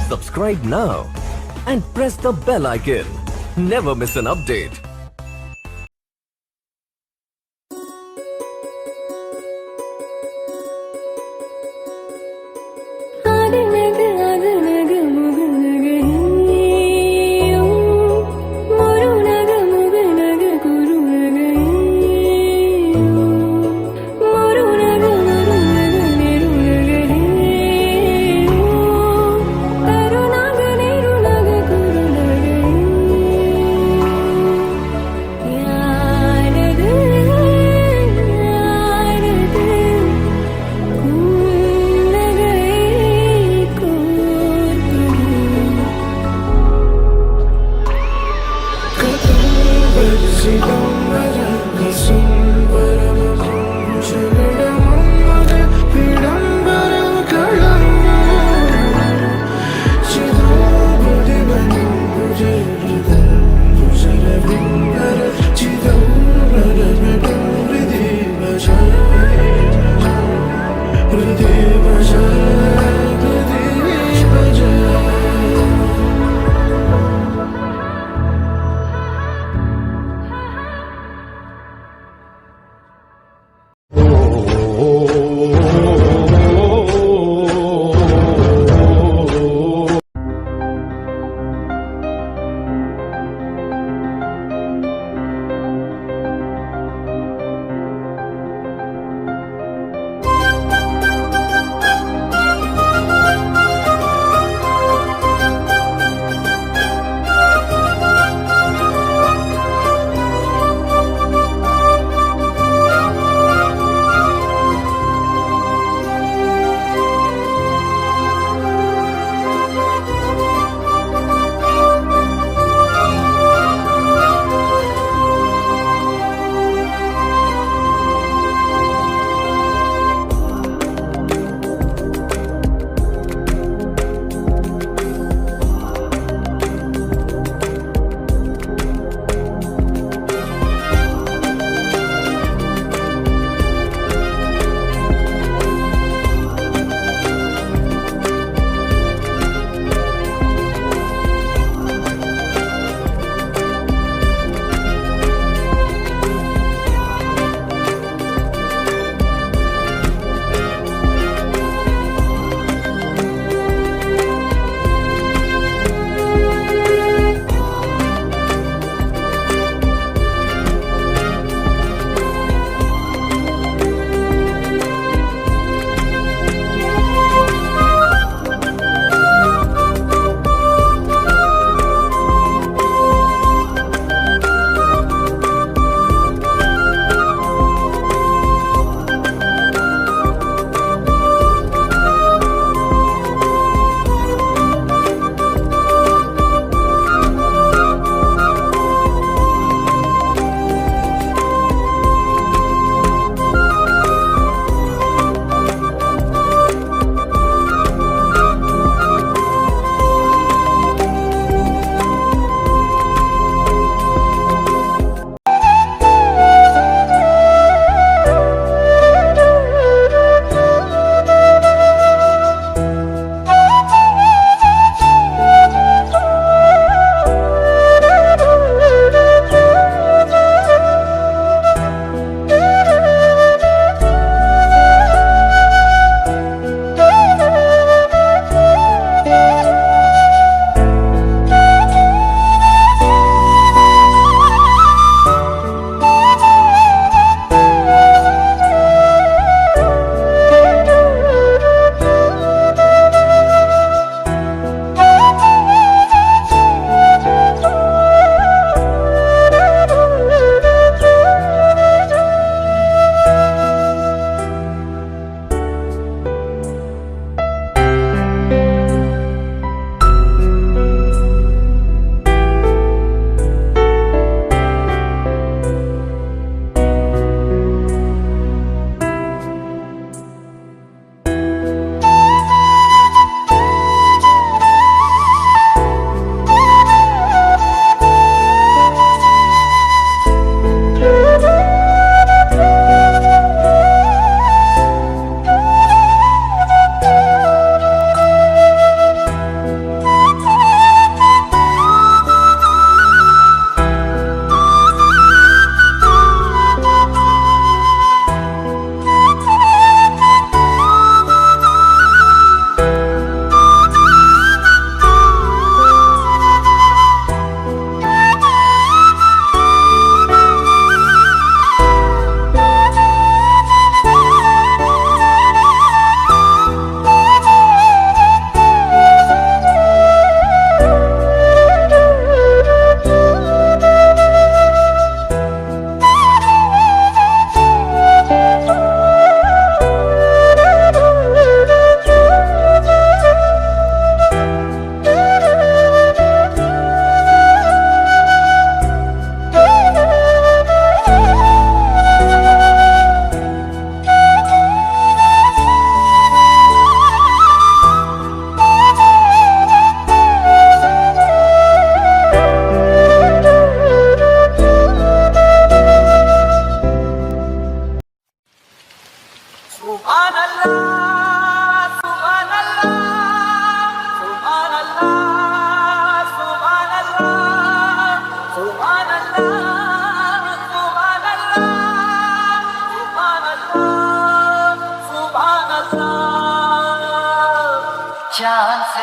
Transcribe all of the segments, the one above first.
Subscribe now and press the bell icon. Never miss an update.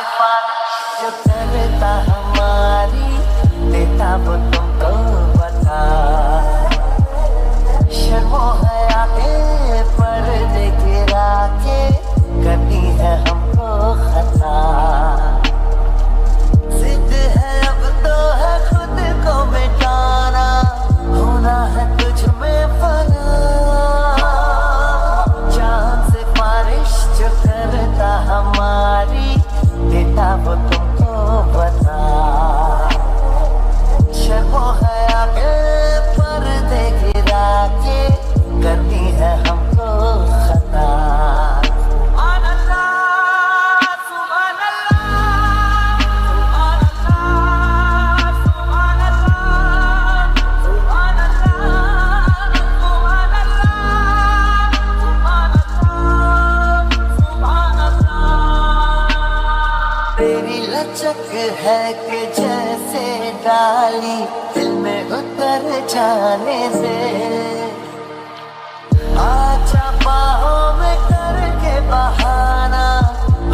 सिफारिश जो करता हमारी देता वो तुमको बता शर्मो हया के पर्दे गिरा के करनी है हमको खता जिद है अब तो है खुद को मिटाना होना है तुझ में फना चांद सिफारिश जो करता हमारी देता वो तुमको बता शर्मो हया के पर्दे गिरा के करनी है हमको खता तेरी लचक है कि जैसे डाली दिल में उतर जाने से आजा बाहों में करके बहाना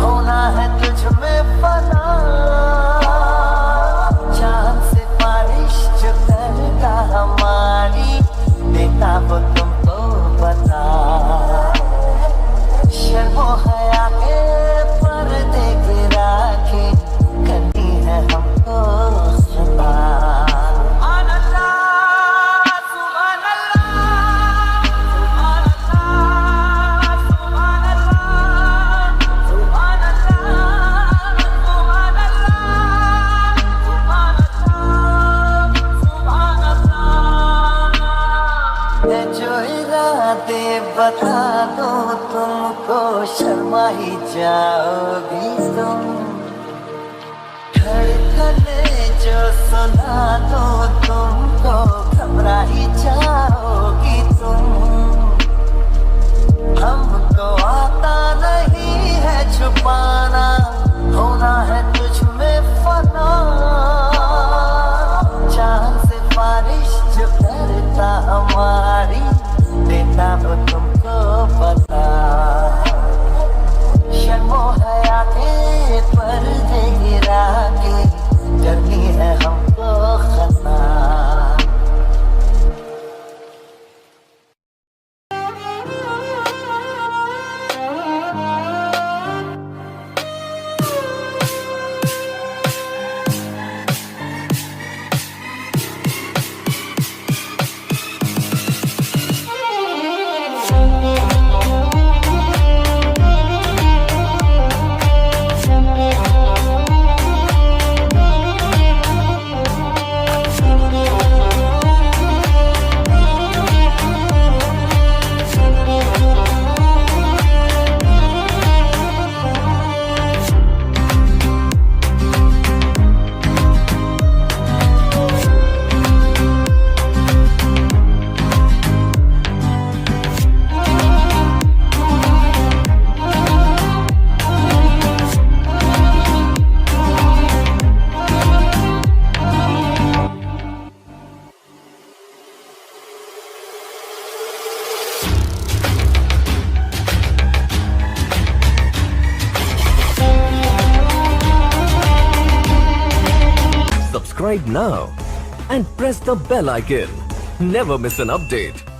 होना है तुझ में फना चांद सिफारिश जो करता हमारी देता वो तुमको बता शर्मो हया के पर्दे गिरा के करनी है हमको खता मैं जो इरादे बता दूं तुमको शर्मा ही जाओगी तुम धड़कने जो सुना दो तुमको घबरा ही जाओगी तुम हमको आता नहीं है छुपाना होना है तुझ में फना चांद सिफारिश जो करता हमारी देता वो तुमको बता शर्मो हया के पर्दे गिरा के करनी है हमको खता Subscribe now and press the bell icon. Never miss an update.